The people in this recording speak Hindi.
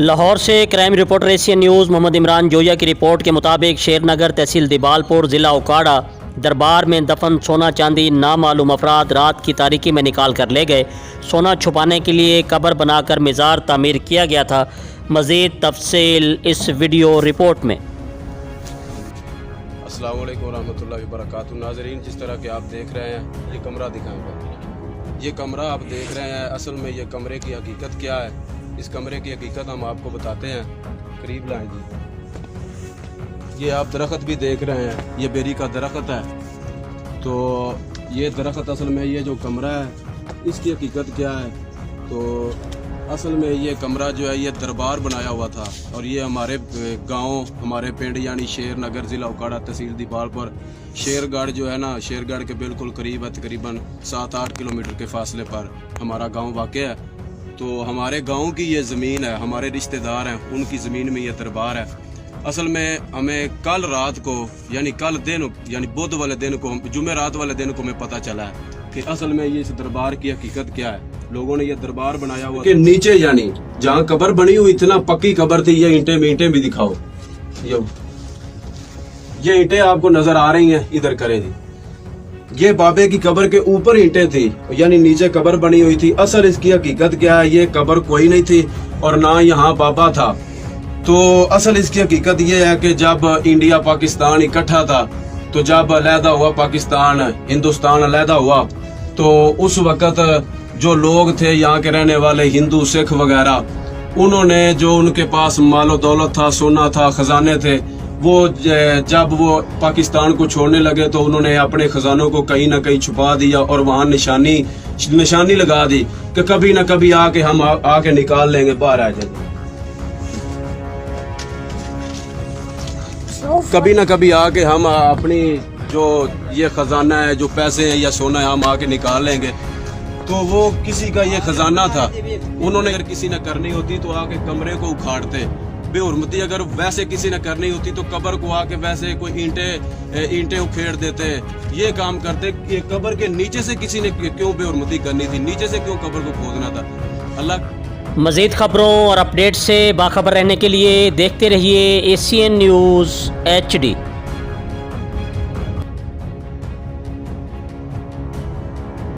लाहौर से crime reporter Asian news Mohammad Imran Joya की रिपोर्ट के मुताबिक शेरनगर तहसील दिबालपुर ज़िला उकाड़ा दरबार में दफन सोना चांदी नामालूम अफराद रात की तारीकी में निकाल कर ले गए। सोना छुपाने के लिए कब्र बनाकर मज़ार तामीर किया गया था। मज़ीद तफसील इस वीडियो रिपोर्ट में। अस्सलाम वालेकुम रहमतुल्लाहि व बरकातुहू। नाज़रीन, जिस तरह के आप देख रहे हैं, ये कमरा दिखाएंगे। ये कमरा आप देख रहे हैं, असल में ये कमरे की हकीकत क्या है, इस कमरे की हकीकत हम आपको बताते हैं। करीब लाएं जी। ये आप दरख्त भी देख रहे हैं, ये बेरी का दरख्त है। तो ये दरख्त असल में ये जो कमरा है, इसकी हकीकत क्या है, तो असल में ये कमरा जो है ये दरबार बनाया हुआ था। और ये हमारे गांव, हमारे पिंड यानी शेरनगर ज़िला उकाड़ा तहसील दिबालपुर, शेरगढ़ जो है ना, शेरगढ़ के बिल्कुल करीब है, तकरीबन 7-8 किलोमीटर के फासले पर हमारा गांव वाक़ है। तो हमारे गांव की ये ज़मीन है, हमारे रिश्तेदार हैं, उनकी ज़मीन में ये दरबार है। असल में हमें कल रात को यानी कल दिन यानी बुध वाले दिन को, जुमेरात वाले दिन को हमें पता चला है कि असल में ये इस दरबार की हकीकत क्या है। लोगों ने ये दरबार बनाया हुआ कि नीचे यानी जहाँ कब्र बनी हुई इतना पक्की कब्र थी। ये ईंटें भी दिखाओ, ये ईंटें आपको नजर आ रही हैं, इधर करें जी। ये बाबे की कब्र के ऊपर ईंटें थी, यानी नीचे कब्र बनी हुई थी। असल इसकी हकीकत क्या है, ये कब्र कोई नहीं थी और ना यहाँ बाबा था। तो असल इसकी हकीकत ये है कि जब इंडिया पाकिस्तान इकट्ठा था, तो जब अलहदा हुआ पाकिस्तान, हिंदुस्तान अलहदा हुआ, तो उस वक़्त जो लोग थे यहाँ के रहने वाले हिंदू सिख वगैरह, उन्होंने जो उनके पास मालो दौलत था, सोना था, खजाने थे, वो जब वो पाकिस्तान को छोड़ने लगे तो उन्होंने अपने खजानों को कहीं ना कहीं छुपा दिया और वहाँ निशानी लगा दी कि कभी ना कभी आके हम आके निकाल लेंगे, बाहर आ जाएंगे, कभी ना कभी आके हम अपनी जो ये खजाना है, जो पैसे हैं या सोना है, हम आके निकाल लेंगे। तो वो किसी का ये खजाना था, उन्होंने अगर किसी ने करनी होती तो आके कमरे को उखाड़ते, बेहुरमती अगर वैसे किसी ने करनी होती तो कब्र को आके वैसे कोई ईंटें उखेड़ देते, ये काम करते। ये कब्र के नीचे से किसी ने क्यों बेहुरमती करनी थी, नीचे से क्यों कब्र को खोदना था। अल्लाह। मज़ीद ख़बरों और अपडेट से बाखबर रहने के लिए देखते रहिए एशियन न्यूज़ HD।